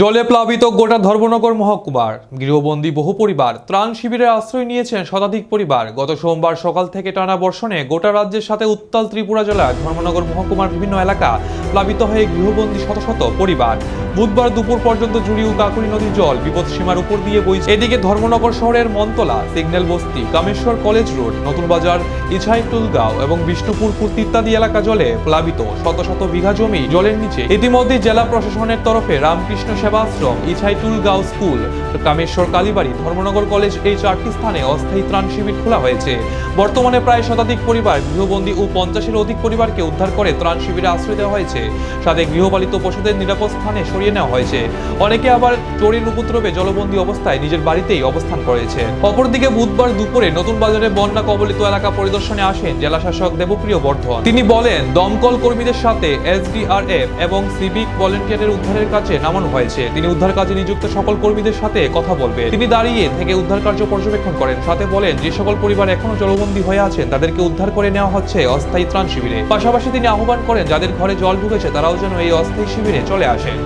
জলে প্লাবিত গোটা ধর্মনগর মহকুমার গৃহবন্দী বহু পরিবার। ত্রাণ শিবিরে আশ্রয় নিয়েছেন শতাধিক পরিবার। গত সোমবার সকাল থেকে টানা বর্ষণে গোটা রাজ্যের সাথে উত্তাল ত্রিপুরা জেলার ধর্মনগর মহকুমার বিভিন্ন এলাকা প্লাবিত হয়ে গৃহবন্দী শত শত পরিবার। বুধবার দুপুর পর্যন্ত জুড়ি ও কাকুরি নদীর জল বিপদসীমার উপর দিয়ে বইছে। এদিকে ধর্মনগর শহরের মনতলা, সিগন্যাল বস্তি, কামেশ্বর কলেজ রোড, নতুন বাজার, ইছাই টুলগাঁও এবং বিষ্ণুপুর কুর্তি ইত্যাদি এলাকা জলে প্লাবিত। শত শত বিঘা জমি জলের নিচে। ইতিমধ্যে জেলা প্রশাসনের তরফে রামকৃষ্ণ সেবাশ্রম, ইছাই টুলগাঁও স্কুল, কামেশ্বর কালীবাড়ি, ধর্মনগর কলেজ এই চারটি স্থানে অস্থায়ী ত্রাণ শিবির খোলা হয়েছে। বর্তমানে প্রায় শতাধিক পরিবার গৃহবন্দী ও 50-এর অধিক পরিবারকে উদ্ধার করে ত্রাণ শিবিরে আশ্রয় দেওয়া হয়েছে। সাথে গৃহপালিত পশুদের নিরাপদ স্থানে সরিয়ে নেওয়া হয়েছে। অনেকে আবার চোরের উপদ্রবে জলবন্দী অবস্থায় নিজের বাড়িতেই অবস্থান করেছে। অপরদিকে বুধবার দুপুরে নতুন বাজারে বন্যা কবলিত এলাকা পরিদর্শনে আসেন জেলা শাসক দেবপ্রিয় বর্ধন। তিনি বলেন, দমকল কর্মীদের সাথে এসডিআরএফ এবং সিভিক ভলেন্টিয়ারের উদ্ধারের কাজে নামানো হয়েছে। তিনি উদ্ধার কাজে নিযুক্ত সকল কর্মীদের সাথে কথা বলবেন। তিনি দাঁড়িয়ে থেকে উদ্ধার কার্য পর্যবেক্ষণ করেন। সাথে বলেন, যে সকল পরিবার এখনো জলবন্দী হয়ে আছেন তাদেরকে উদ্ধার করে নেওয়া হচ্ছে অস্থায়ী ত্রাণ শিবিরে। পাশাপাশি তিনি আহ্বান করেন, যাদের ঘরে জল ঢুকেছে তারাও যেন এই অস্থায়ী শিবিরে চলে আসেন।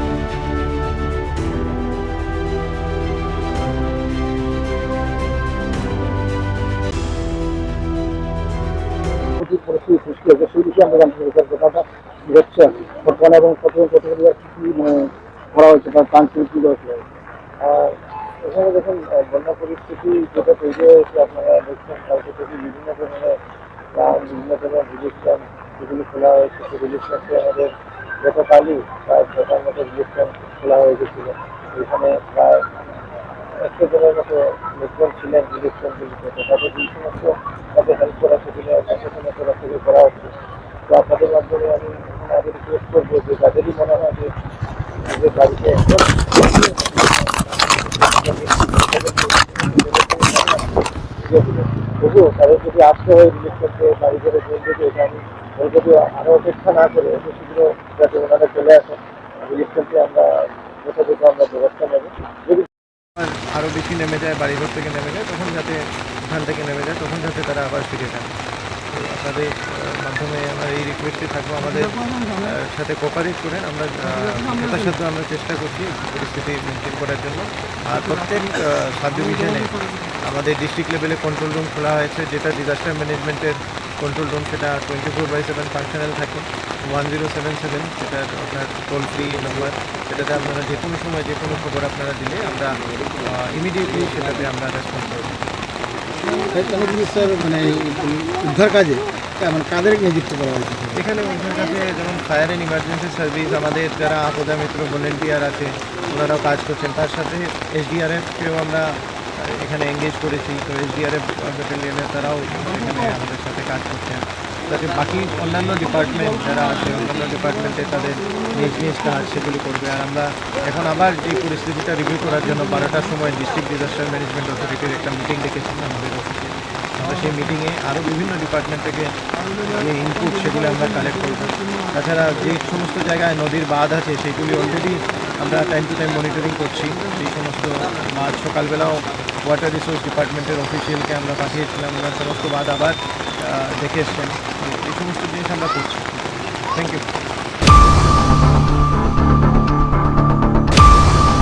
পরিস্থিতি সৃষ্টি হয়েছে সেই বিষয়ে আমরা জানতে চাই কথাটা হচ্ছে বর্তমানে এবং কতগুলো কি করা হয়েছে তার ত্রাণ শিবির কি হয়েছে। এখানে দেখুন বন্যা পরিস্থিতি যেটা তৈরি হয়েছে আপনারা দেখছেন কালকে থেকে বিভিন্ন ধরনের ত্রাণ বিভিন্ন ধরনের রিলিফ ক্যাম্প যেগুলি খোলা হয়েছে সেই রিলিফ ক্যাম্পে আমাদের গতকালই প্রায় 50-র মতো রিলিফ ক্যাম্প খোলা হয়ে গেছিল। এখানে প্রায় 100 জনের মতো লোকজন ছিলেন রিলিফ ক্যাম্পগুলিতে। তো তাদের এই সমস্ত তাদের হেল্প করা সেগুলো প্রশাসনের তরফ থেকে করা হচ্ছে। তো আপনাদের মাধ্যমে আমি আমাদের রিকোয়েস্ট করবো যে যাদেরই মনে হয় যে নিজের বাড়িতে তবুও তাদের যদি আসতে হয় রিলিফ ক্যাম্পে বাড়ি করে জল দেবে, এটা আমি যদি আরও অপেক্ষা না করে অত শীঘ্র যাতে ওনারা চলে আসেন রিলিফ ক্যাম্পে আমরা যথাযথ আমরা ব্যবস্থা নেব। যদি আরও বেশি নেমে যায়, বাড়িঘর থেকে নেমে যায়, তখন যাতে ওখান থেকে নেমে যায় তখন যাতে তারা আবার ফিরে যান। তো আপনাদের মাধ্যমে আমরা এই রিকোয়েস্টে থাকবো, আমাদের সাথে কোপারেট করেন। আমরা যথাসাধ্য আমরা চেষ্টা করছি পরিস্থিতি মেনটেন করার জন্য। আর প্রত্যেক সাব ডিভিশনে আমাদের ডিস্ট্রিক্ট লেভেলে কন্ট্রোল রুম খোলা হয়েছে, যেটা ডিজাস্টার ম্যানেজমেন্টের কন্ট্রোল রুম, সেটা 24/7 ফাংশনাল থাকে। 1077 সেটা আপনার টোল ফ্রি নাম্বার, সেটাতে আপনারা যে কোনো সময় যে কোনো খবর আপনারা দিলে আমরা ইমিডিয়েটলি সেটাতে আমরা রেসপন্স করব। স্যার মানে উদ্ধার কাজে মানে কাদের নিযুক্ত করা হয়েছে এখানে উদ্ধার কাজে যেমন ফায়ার অ্যান্ড ইমার্জেন্সি সার্ভিস, আমাদের যারা আপদা মিত্র ভলেন্টিয়ার আছে ওনারাও কাজ করছেন। তার সাথে এসডিআরএফকেও আমরা এখানে এঙ্গেজ করেছি। তো এসডিআরএফ ব্যাটালিয়নের তারাও এখানে আমাদের সাথে কাজ করছেন। তাতে বাকি অন্যান্য ডিপার্টমেন্ট যারা আছে অন্যান্য ডিপার্টমেন্টে তাদের নিজ নিজ কাজ সেগুলি করবে। আর আমরা এখন আবার এই পরিস্থিতিটা রিভিউ করার জন্য 12টার সময় ডিস্ট্রিক্ট ডিজাস্টার ম্যানেজমেন্ট অথরিটির একটা মিটিং ডেকেছিলাম আমাদের অফিসে। আমরা সেই মিটিংয়ে আরও বিভিন্ন ডিপার্টমেন্ট থেকে যে ইনপুট সেগুলো আমরা কালেক্ট করব। তাছাড়া যে সমস্ত জায়গায় নদীর বাঁধ আছে সেগুলি অলরেডি আমরা টাইম টু টাইম মনিটরিং করছি। সেই সমস্ত বাঁধ সকালবেলাও ওয়াটার রিসোর্স ডিপার্টমেন্টের অফিসিয়ালকে আমরা পাঠিয়েছিলাম, ওরা সমস্ত বাঁধ আবার দেখে এসছেন। এই সমস্ত জিনিস আমরা করছি। Thank you.